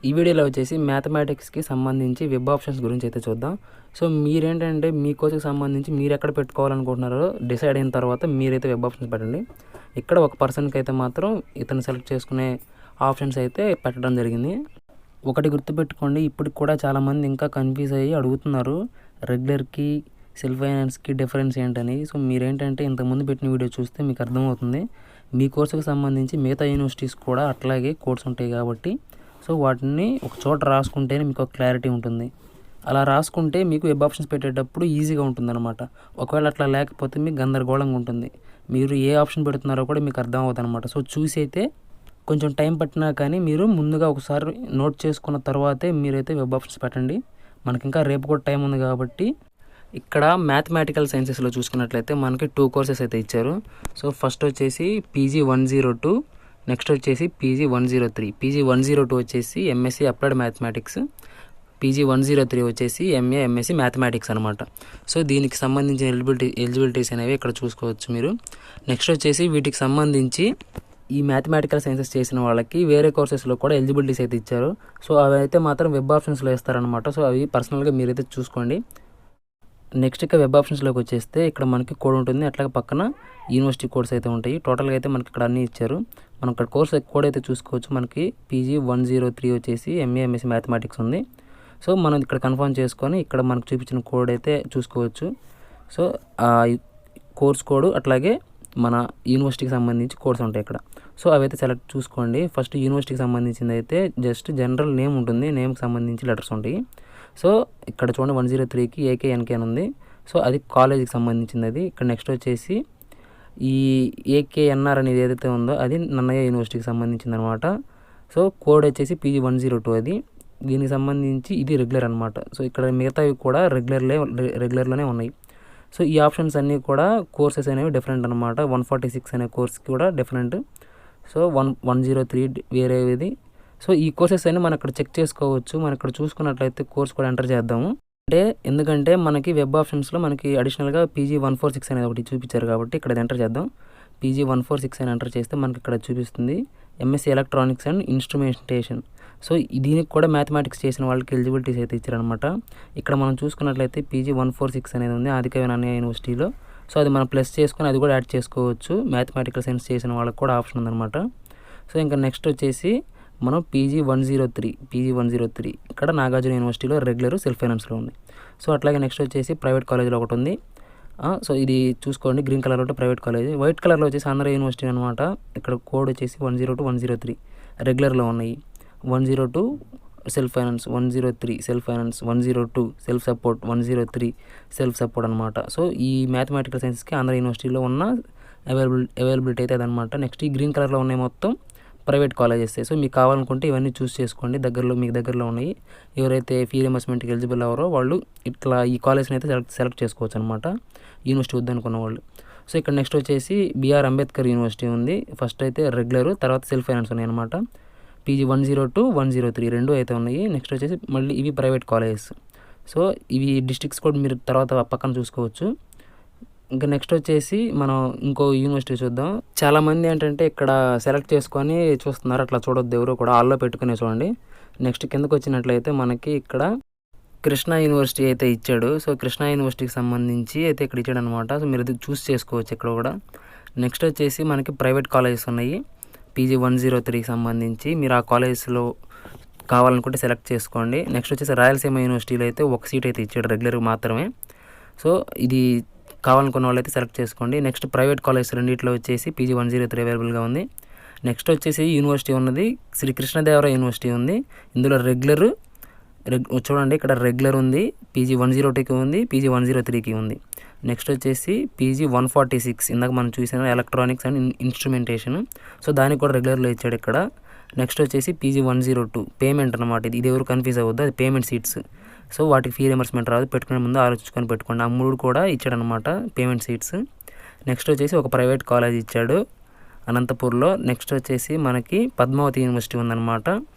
ఈ వీడియోలో వచ్చేసి మ్యాథమెటిక్స్కి సంబంధించి వెబ్ ఆప్షన్స్ గురించి అయితే చూద్దాం. సో మీరేంటంటే మీ కోర్సుకి సంబంధించి మీరు ఎక్కడ పెట్టుకోవాలనుకుంటున్నారో డిసైడ్ అయిన తర్వాత మీరైతే వెబ్ ఆప్షన్స్ పెట్టండి. ఇక్కడ ఒక పర్సన్కి అయితే మాత్రం ఇతను సెలెక్ట్ చేసుకునే ఆప్షన్స్ అయితే పెట్టడం జరిగింది. ఒకటి గుర్తుపెట్టుకోండి, ఇప్పటికి కూడా చాలామంది ఇంకా కన్ఫ్యూజ్ అయ్యి అడుగుతున్నారు రెగ్యులర్కి సెల్ఫ్ ఫైనాన్స్కి డిఫరెన్స్ ఏంటని. సో మీరేంటంటే ఇంతకుముందు పెట్టిన వీడియో చూస్తే మీకు అర్థమవుతుంది. మీ కోర్సుకి సంబంధించి మిగతా యూనివర్సిటీస్ కూడా అట్లాగే కోర్స్ ఉంటాయి కాబట్టి సో వాటిని ఒక చోట రాసుకుంటేనే మీకు ఒక క్లారిటీ ఉంటుంది. అలా రాసుకుంటే మీకు వెబ్ ఆప్షన్స్ పెట్టేటప్పుడు ఈజీగా ఉంటుందన్నమాట. ఒకవేళ అట్లా లేకపోతే మీకు గందరగోళంగా ఉంటుంది. మీరు ఏ ఆప్షన్ పెడుతున్నారో కూడా మీకు అర్థం అవుతుంది అనమాట. సో చూసి అయితే కొంచెం టైం పట్టినా కానీ మీరు ముందుగా ఒకసారి నోట్ చేసుకున్న తర్వాతే మీరైతే వెబ్ ఆప్షన్స్ పెట్టండి. మనకి ఇంకా రేపు కూడా టైం ఉంది కాబట్టి. ఇక్కడ మ్యాథమెటికల్ సైన్సెస్లో చూసుకున్నట్లయితే మనకి 2 కోర్సెస్ అయితే ఇచ్చారు. సో ఫస్ట్ వచ్చేసి PG 102, నెక్స్ట్ వచ్చేసి PG 103. PG 102 వచ్చేసి MSc అప్లైడ్ మ్యాథమెటిక్స్, PG 103 వచ్చేసి MA MSc మ్యాథమెటిక్స్ అనమాట. సో దీనికి సంబంధించిన ఎలిజిబిలిటీస్ అనేవి ఇక్కడ చూసుకోవచ్చు మీరు. నెక్స్ట్ వచ్చేసి వీటికి సంబంధించి ఈ మ్యాథమెటికల్ సైన్సెస్ చేసిన వాళ్ళకి వేరే కోర్సెస్లో కూడా ఎలిజిబిలిటీస్ అయితే ఇచ్చారు. సో అవి అయితే మాత్రం వెబ్ ఆప్షన్స్లో ఇస్తారనమాట. సో అవి పర్సనల్గా మీరైతే చూసుకోండి. నెక్స్ట్ ఇక వెబ్ ఆప్షన్స్లోకి వచ్చేస్తే ఇక్కడ మనకి కోడ్ ఉంటుంది, అట్లాగే పక్కన యూనివర్సిటీ కోడ్స్ అయితే ఉంటాయి. టోటల్గా అయితే మనకి ఇక్కడ అన్నీ ఇచ్చారు. మనం ఇక్కడ కోర్స్ కోడ్ అయితే చూసుకోవచ్చు. మనకి PG 103 వచ్చేసి MA MSc మ్యాథమెటిక్స్ ఉంది. సో మనం ఇక్కడ కన్ఫర్మ్ చేసుకొని ఇక్కడ మనకు చూపించిన కోడ్ అయితే చూసుకోవచ్చు. సో కోర్స్ కోడ్ అట్లాగే మన యూనివర్సిటీకి సంబంధించి కోర్స్ ఉంటాయి ఇక్కడ. సో అవైతే సెలెక్ట్ చూసుకోండి. ఫస్ట్ యూనివర్సిటీకి సంబంధించింది అయితే జస్ట్ జనరల్ నేమ్ ఉంటుంది, నేమ్కి సంబంధించి లెటర్స్ ఉంటాయి. సో ఇక్కడ చూడండి 103కి AKNK అని ఉంది. సో అది కాలేజీకి సంబంధించింది అది. ఇక్కడ నెక్స్ట్ వచ్చేసి ఈ AKNR అనేది ఏదైతే ఉందో అది నన్నయ్య యూనివర్సిటీకి సంబంధించింది అనమాట. సో కోడ్ వచ్చేసి PG 102 అది. దీనికి సంబంధించి ఇది రెగ్యులర్ అనమాట. సో ఇక్కడ మిగతావి కూడా రెగ్యులర్లోనే ఉన్నాయి. సో ఈ ఆప్షన్స్ అన్నీ కూడా కోర్సెస్ అనేవి డిఫరెంట్ అనమాట. 146 అనే కోర్స్కి కూడా డిఫరెంట్. సో 103 వేరేది. సో ఈ కోర్సెస్ అన్నీ మనం ఇక్కడ చెక్ చేసుకోవచ్చు. మనం ఇక్కడ చూసుకున్నట్లయితే కోర్స్ కూడా ఎంటర్ చేద్దాము. ఎందుకంటే మనకి వెబ్ ఆప్షన్స్లో మనకి అడిషనల్గా PG 146 అనేది ఒకటి చూపించారు కాబట్టి ఇక్కడ ఎంటర్ చేద్దాం. PG 146 అని ఎంటర్ చేస్తే మనకి ఇక్కడ చూపిస్తుంది MSc electronics and instrumentation. So దీనికి కూడా మ్యాథమెటిక్స్ చేసిన వాళ్ళకి ఎలిజిబిలిటీస్ అయితే ఇచ్చారనమాట. ఇక్కడ మనం చూసుకున్నట్లయితే PG 146 అనేది ఉంది ఆదికవి నన్నయ్య యూనివర్సిటీలో. సో అది మనం ప్లస్ చేసుకొని అది కూడా యాడ్ చేసుకోవచ్చు. మ్యాథమెటికల్ సైన్స్ చేసిన వాళ్ళకి కూడా ఆప్షన్ ఉందన్నమాట. సో ఇంకా నెక్స్ట్ వచ్చేసి మనం PG 103 ఇక్కడ నాగార్జున యూనివర్సిటీలో రెగ్యులర్ సెల్ఫ్ ఫైనాన్స్లో ఉంది. సో అట్లాగే నెక్స్ట్ వచ్చేసి ప్రైవేట్ కాలేజీలో ఒకటి ఉంది. సో ఇది చూసుకోండి, గ్రీన్ కలర్లో ఉంటే ప్రైవేట్ కాలేజ్, వైట్ కలర్లో వచ్చేసి ఆంధ్ర యూనివర్సిటీ అనమాట. ఇక్కడ కోడ్ వచ్చేసి 102 103 రెగ్యులర్లో ఉన్నాయి. 102 self finance, 103 self finance, 102 self support, 103 self support అనమాట. సో ఈ మ్యాథమెటికల్ సైన్స్కి ఆంధ్ర యూనివర్సిటీలో ఉన్న అవైలబిలిటీ అయితే అదనమాట. నెక్స్ట్ ఈ గ్రీన్ కలర్లో ఉన్నాయి మొత్తం ప్రైవేట్ కాలేజెస్. సో మీకు కావాలనుకుంటే ఇవన్నీ చూస్ చేసుకోండి, మీకు దగ్గరలో ఉన్నాయి. ఎవరైతే ఫీ రియంబర్స్మెంట్కి ఎలిజిబుల్ అవ్వరో వాళ్ళు ఇట్లా ఈ కాలేజ్ని అయితే సెలెక్ట్ చేసుకోవచ్చు అనమాట, యూనివర్సిటీ వద్దనుకున్న వాళ్ళు. సో ఇక్కడ నెక్స్ట్ వచ్చేసి BR అంబేద్కర్ యూనివర్సిటీ ఉంది. ఫస్ట్ అయితే రెగ్యులర్, తర్వాత సెల్ఫ్ ఫైనాన్స్ ఉన్నాయి అనమాట. PG 102 103 రెండు అయితే ఉన్నాయి. నెక్స్ట్ వచ్చేసి మళ్ళీ ఇవి ప్రైవేట్ కాలేజెస్. సో ఇవి డిస్ట్రిక్ట్స్ కూడా మీరు తర్వాత పక్కన చూసుకోవచ్చు. ఇంకా నెక్స్ట్ వచ్చేసి మనం ఇంకో యూనివర్సిటీ చూద్దాం. చాలామంది ఏంటంటే ఇక్కడ సెలెక్ట్ చేసుకొని చూస్తున్నారు, అట్లా చూడొద్దు ఎవరు కూడా, ఆల్లో పెట్టుకునే చూడండి. నెక్స్ట్ కిందకు వచ్చినట్లయితే మనకి ఇక్కడ కృష్ణా యూనివర్సిటీ అయితే ఇచ్చాడు. సో కృష్ణా యూనివర్సిటీకి సంబంధించి అయితే ఇక్కడ ఇచ్చాడు అనమాట. సో మీరు ఇది చూస్ చేసుకోవచ్చు ఇక్కడ కూడా. నెక్స్ట్ వచ్చేసి మనకి ప్రైవేట్ కాలేజెస్ ఉన్నాయి. PG 103కి సంబంధించి మీరు ఆ కాలేజెస్లో కావాలనుకుంటే సెలెక్ట్ చేసుకోండి. నెక్స్ట్ వచ్చేసి రాయలసీమ యూనివర్సిటీలో అయితే ఒక సీట్ అయితే ఇచ్చాడు రెగ్యులర్ మాత్రమే. సో ఇది కావాలనుకున్న వాళ్ళు అయితే సెలెక్ట్ చేసుకోండి. నెక్స్ట్ ప్రైవేట్ కాలేజ్ రెండిట్లో వచ్చేసి PG 103 అవైలబుల్గా ఉంది. నెక్స్ట్ వచ్చేసి యూనివర్సిటీ ఉన్నది శ్రీ కృష్ణదేవరాయ యూనివర్సిటీ ఉంది. ఇందులో రెగ్యులర్ చూడండి, ఇక్కడ రెగ్యులర్ ఉంది, PG 102కి ఉంది, PG 103కి ఉంది. నెక్స్ట్ వచ్చేసి PG 146 ఇందాక మనం చూసిన ఎలక్ట్రానిక్స్ అండ్ ఇన్స్ట్రుమెంటేషన్. సో దానికి కూడా రెగ్యులర్లో ఇచ్చాడు ఇక్కడ. నెక్స్ట్ వచ్చేసి PG 102 పేమెంట్ అనమాట. ఇది ఎవరు కన్ఫ్యూజ్ అవ్వద్దు, అది పేమెంట్ సీట్స్. సో వాటికి ఫీ రియంబర్స్మెంట్ రాదు, పెట్టుకునే ముందు ఆలోచించుకొని పెట్టుకోండి. ఆ మూడు కూడా ఇచ్చాడనమాట పేమెంట్ సీట్స్. నెక్స్ట్ వచ్చేసి ఒక ప్రైవేట్ కాలేజ్ ఇచ్చాడు అనంతపూర్లో. నెక్స్ట్ వచ్చేసి మనకి పద్మావతి యూనివర్సిటీ ఉందన్నమాట.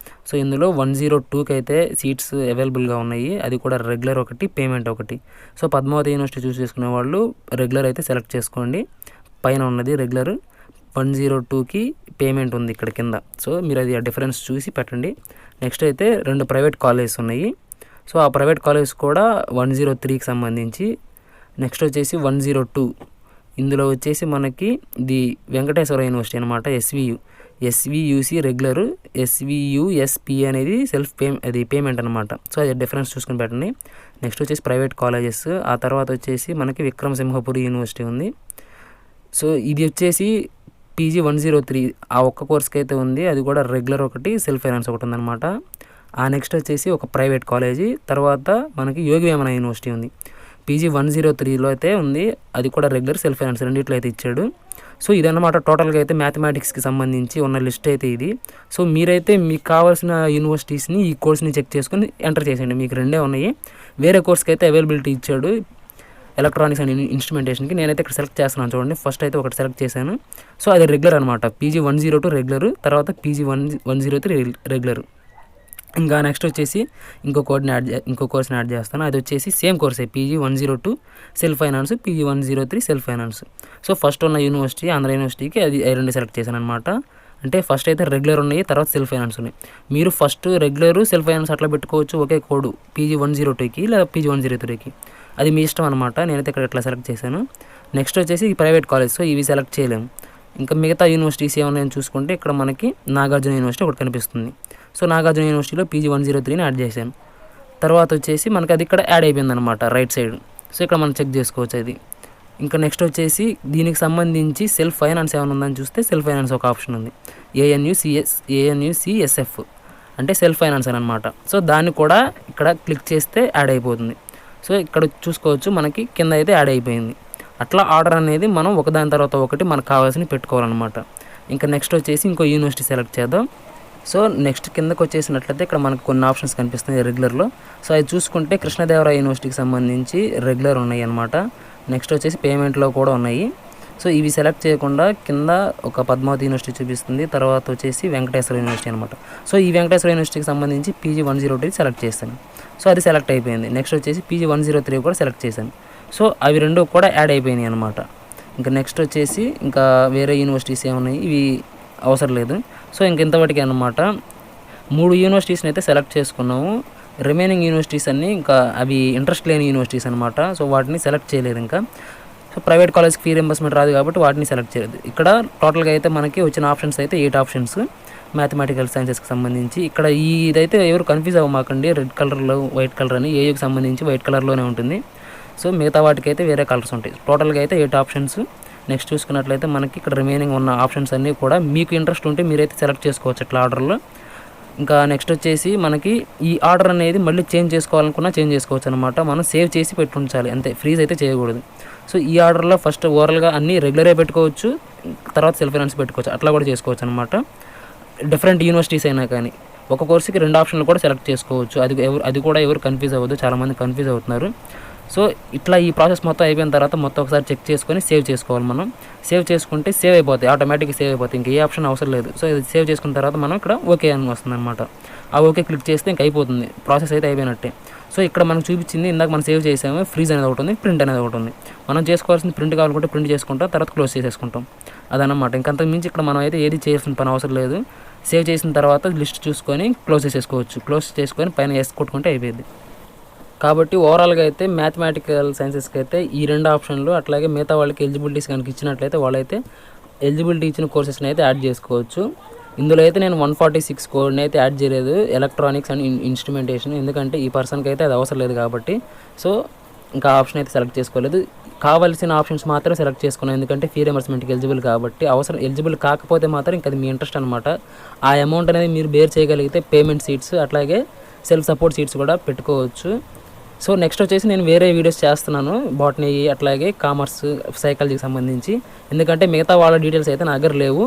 సో ఇందులో 102కి అయితే సీట్స్ అవైలబుల్గా ఉన్నాయి. అది కూడా రెగ్యులర్ ఒకటి, పేమెంట్ ఒకటి. సో పద్మావతి యూనివర్సిటీ చూస్ చేసుకునే వాళ్ళు రెగ్యులర్ అయితే సెలెక్ట్ చేసుకోండి. పైన ఉన్నది రెగ్యులర్, 102కి పేమెంట్ ఉంది ఇక్కడ కింద. సో మీరు అది ఆ డిఫరెన్స్ చూసి పెట్టండి. నెక్స్ట్ అయితే 2 ప్రైవేట్ కాలేజెస్ ఉన్నాయి. సో ఆ ప్రైవేట్ కాలేజ్ కూడా 103కి సంబంధించి. నెక్స్ట్ వచ్చేసి 102 ఇందులో వచ్చేసి మనకి ఇది వెంకటేశ్వర యూనివర్సిటీ అనమాట. ఎస్వియుసి రెగ్యులర్, ఎస్వియుఎస్పి అనేది అది పేమెంట్ అనమాట. సో అది డిఫరెన్స్ చూసుకొని పెట్టండి. నెక్స్ట్ వచ్చేసి ప్రైవేట్ కాలేజెస్. ఆ తర్వాత వచ్చేసి మనకి విక్రమసింహపురి యూనివర్సిటీ ఉంది. సో ఇది వచ్చేసి పీజీ 103 ఆ ఒక్క కోర్స్కి అయితే ఉంది. అది కూడా రెగ్యులర్ ఒకటి, సెల్ఫ్ ఫైనాన్స్ ఒకటి ఉందన్నమాట. ఆ నెక్స్ట్ వచ్చేసి ఒక ప్రైవేట్ కాలేజీ. తర్వాత మనకి యోగి వేమన యూనివర్సిటీ ఉంది. పీజీ 103లో అయితే ఉంది. అది కూడా రెగ్యులర్, సెల్ఫ్ ఫైనాన్స్ రెండిట్లో అయితే ఇచ్చాడు. సో ఇదన్నమాట టోటల్గా అయితే మ్యాథమెటిక్స్కి సంబంధించి ఉన్న లిస్ట్ అయితే ఇది. సో మీరైతే మీకు కావాల్సిన యూనివర్సిటీస్ని ఈ కోర్స్ని చెక్ చేసుకుని ఎంటర్ చేసేయండి. మీకు 2 ఉన్నాయి. వేరే కోర్స్కి అయితే అవైలబిలిటీ ఇచ్చాడు ఎలక్ట్రానిక్స్ అండ్ ఇన్స్ట్రుమెంటేషన్కి. నేనైతే ఇక్కడ సెలెక్ట్ చేస్తున్నాను చూడండి. ఫస్ట్ అయితే ఒకటి సెలెక్ట్ చేశాను. సో అది రెగ్యులర్ అనమాట. పీజీ 102 రెగ్యులర్, తర్వాత పీజీ 103 రెగ్యులర్. ఇంకా నెక్స్ట్ వచ్చేసి ఇంకో కోర్స్ని యాడ్ చేస్తాను. అది వచ్చేసి సేమ్ కోర్సే, PG 102 self finance, PG 103 self finance. So first ఉన్న యూనివర్సిటీ ఆంధ్ర యూనివర్సిటీకి అది 2 సెలెక్ట్ చేశాను అనమాట. అంటే ఫస్ట్ అయితే రెగ్యులర్ ఉన్నాయి, తర్వాత సెల్ఫ్ ఫైనాన్స్ ఉన్నాయి. మీరు ఫస్ట్ రెగ్యులర్, సెల్ఫ్ ఫైనాన్స్ అట్లా పెట్టుకోవచ్చు ఒకే కోడ్, పీజీ 102కి లేదా పీజీ 103కి. అది మీ ఇష్టం అనమాట. నేనైతే ఇక్కడ ఇట్లా సెలెక్ట్ చేశాను. నెక్స్ట్ వచ్చేసి ఈ ప్రైవేట్ కాలేజ్. సో ఇవి సెలెక్ట్ చేయలేము. ఇంకా మిగతా యూనివర్సిటీస్ ఏమైనా చూసుకుంటే ఇక్కడ మనకి నాగార్జున యూనివర్సిటీ ఒకటి కనిపిస్తుంది. సో నాగార్జున యూనివర్సిటీలో పీజీ 103ని యాడ్ చేశాను. తర్వాత వచ్చేసి మనకి అది ఇక్కడ యాడ్ అయిపోయింది అనమాట రైట్ సైడ్. సో ఇక్కడ మనం చెక్ చేసుకోవచ్చు అది. ఇంకా నెక్స్ట్ వచ్చేసి దీనికి సంబంధించి సెల్ఫ్ ఫైనాన్స్ ఏమైనా ఉందని చూస్తే సెల్ఫ్ ఫైనాన్స్ ఒక ఆప్షన్ ఉంది. ఏఎన్యుసిఎస్ఎఫ్ అంటే సెల్ఫ్ ఫైనాన్స్ అని అనమాట. సో దాన్ని కూడా ఇక్కడ క్లిక్ చేస్తే యాడ్ అయిపోతుంది. సో ఇక్కడ చూసుకోవచ్చు మనకి కింద అయితే యాడ్ అయిపోయింది. అట్లా ఆర్డర్ అనేది మనం ఒకదాని తర్వాత ఒకటి మనకు కావాల్సినవి పెట్టుకోవాలన్నమాట. ఇంకా నెక్స్ట్ వచ్చేసి ఇంకో యూనివర్సిటీ సెలెక్ట్ చేద్దాం. సో నెక్స్ట్ కిందకు వచ్చేసినట్లయితే ఇక్కడ మనకు కొన్ని ఆప్షన్స్ కనిపిస్తున్నాయి రెగ్యులర్లో. సో అది చూసుకుంటే కృష్ణదేవరాయ యూనివర్సిటీకి సంబంధించి రెగ్యులర్ ఉన్నాయి అనమాట. నెక్స్ట్ వచ్చేసి పేమెంట్లో కూడా ఉన్నాయి. సో ఇవి సెలెక్ట్ చేయకుండా కింద ఒక పద్మావతి యూనివర్సిటీ చూపిస్తుంది. తర్వాత వచ్చేసి వెంకటేశ్వర యూనివర్సిటీ అనమాట. సో ఈ వెంకటేశ్వర యూనివర్సిటీకి సంబంధించి పీజీ 102 సెలెక్ట్ చేశాను. సో అది సెలెక్ట్ అయిపోయింది. నెక్స్ట్ వచ్చేసి పీజీ 103 కూడా సెలెక్ట్ చేశాను. సో అవి 2 కూడా యాడ్ అయిపోయినాయి అనమాట. ఇంకా నెక్స్ట్ వచ్చేసి ఇంకా వేరే యూనివర్సిటీస్ ఏమున్నాయి, ఇవి అవసరం లేదు. సో ఇంతవరకు అనమాట 3 యూనివర్సిటీస్ని అయితే సెలెక్ట్ చేసుకున్నాము. రిమైనింగ్ యూనివర్సిటీస్ అన్నీ ఇంకా అవి ఇంట్రెస్ట్ లేని యూనివర్సిటీస్ అనమాట. సో వాటిని సెలెక్ట్ చేయలేదు. ఇంకా సో ప్రైవేట్ కాలేజ్కి ఫీ రింబర్స్మెంట్ రాదు కాబట్టి వాటిని సెలెక్ట్ చేయలేదు. ఇక్కడ టోటల్గా అయితే మనకి వచ్చిన ఆప్షన్స్ అయితే 8 ఆప్షన్స్ మ్యాథమెటికల్ సైన్సెస్కి సంబంధించి. ఇక్కడ ఇదైతే ఎవరు కన్ఫ్యూజ్ అవ్వమాకండి, రెడ్ కలర్లో వైట్ కలర్ అని. ఏయుకి సంబంధించి వైట్ కలర్లోనే ఉంటుంది. సో మిగతా వాటికి అయితే వేరే కలర్స్ ఉంటాయి. టోటల్గా అయితే 8 ఆప్షన్స్. నెక్స్ట్ చూసుకున్నట్లయితే మనకి ఇక్కడ రిమైనింగ్ ఉన్న ఆప్షన్స్ అన్నీ కూడా మీకు ఇంట్రెస్ట్ ఉంటే మీరైతే సెలెక్ట్ చేసుకోవచ్చు ఇట్లా ఆర్డర్లో. ఇంకా నెక్స్ట్ వచ్చేసి మనకి ఈ ఆర్డర్ అనేది మళ్ళీ చేంజ్ చేసుకోవాలనుకున్నా చేంజ్ చేసుకోవచ్చు అనమాట. మనం సేవ్ చేసి పెట్టి ఉంచాలి అంతే, ఫ్రీజ్ అయితే చేయకూడదు. సో ఈ ఆర్డర్లో ఫస్ట్ ఓవరాల్గా అన్నీ రెగ్యులరే పెట్టుకోవచ్చు, తర్వాత సెల్ఫ్ ఫైనాన్స్ పెట్టుకోవచ్చు, అట్లా కూడా చేసుకోవచ్చు అనమాట. డిఫరెంట్ యూనివర్సిటీస్ అయినా కానీ ఒక కోర్సుకి 2 ఆప్షన్లు కూడా సెలెక్ట్ చేసుకోవచ్చు. అది కూడా ఎవరు కన్ఫ్యూజ్ అవ్వద్దు, చాలామంది కన్ఫ్యూజ్ అవుతున్నారు. సో ఇట్లా ఈ ప్రాసెస్ మొత్తం అయిపోయిన తర్వాత మొత్తం ఒకసారి చెక్ చేసుకొని సేవ్ చేసుకోవాలి. మనం సేవ్ చేసుకుంటే సేవ్ అయిపోతాయి, ఆటోమేటిక్గా సేవ్ అయిపోతాయి. ఇంకా ఏ ఆప్షన్ అవసరం లేదు. సో ఇది సేవ్ చేసుకున్న తర్వాత మనం ఇక్కడ ఓకే అని వస్తుంది అనమాట. ఆ ఓకే క్లిక్ చేస్తే ఇంక అయిపోతుంది, ప్రాసెస్ అయితే అయిపోయినట్టే. సో ఇక్కడ మనం చూపించింది ఇందాక మనం సేవ్ చేసాము, ఫ్రీజ్ అనేది ఒకటి ఉంది, ప్రింట్ అనేది ఒకటి ఉంది. మనం చేసుకోవాల్సింది ప్రింట్ కావాలనుకుంటే ప్రింట్ చేసుకుంటాం, తర్వాత క్లోజ్ చేసేసుకుంటాం, అదనమాట. ఇంకంతకు మించి ఇక్కడ మనం అయితే ఏది చేయాల్సిన పని అవసరం లేదు. సేవ్ చేసిన తర్వాత లిస్ట్ చూసుకొని క్లోజ్ చేసేసుకోవచ్చు. క్లోజ్ చేసుకొని పైన ఎస్ కొట్టుకుంటే అయిపోయింది. కాబట్టి ఓవరాల్గా అయితే మ్యాథమెటికల్ సైన్సెస్కి అయితే ఈ 2 ఆప్షన్లు, అట్లాగే మిగతా వాళ్ళకి ఎలిజిబిలిటీస్ కనుక ఇచ్చినట్లయితే వాళ్ళైతే ఎలిజిబిలిటీ ఇచ్చిన కోర్సెస్ని అయితే యాడ్ చేసుకోవచ్చు. ఇందులో అయితే నేను 146 కోడ్ని అయితే యాడ్ చేయలేదు, ఎలక్ట్రానిక్స్ అండ్ ఇన్స్ట్రుమెంటేషన్, ఎందుకంటే ఈ పర్సన్కి అయితే అది అవసరం లేదు కాబట్టి. సో ఇంకా ఆప్షన్ అయితే సెలెక్ట్ చేసుకోలేదు. కావాల్సిన ఆప్షన్స్ మాత్రం సెలెక్ట్ చేసుకున్నాను, ఎందుకంటే ఫీ రింబర్స్మెంట్కి ఎలిజిబుల్ కాబట్టి. ఎలిజిబుల్ కాకపోతే మాత్రం ఇంకా అది మీ ఇంట్రెస్ట్ అనమాట. ఆ అమౌంట్ అనేది మీరు బేర్ చేయగలిగితే పేమెంట్ సీట్స్ అట్లాగే సెల్ఫ్ సపోర్ట్ సీట్స్ కూడా పెట్టుకోవచ్చు. సో నెక్స్ట్ వచ్చేసి నేను వేరే వీడియోస్ చేస్తున్నాను, బాటనీ అట్లాగే కామర్స్, సైకాలజీకి సంబంధించి, ఎందుకంటే మిగతా వాళ్ళ డీటెయిల్స్ అయితే నా దగ్గర లేవు.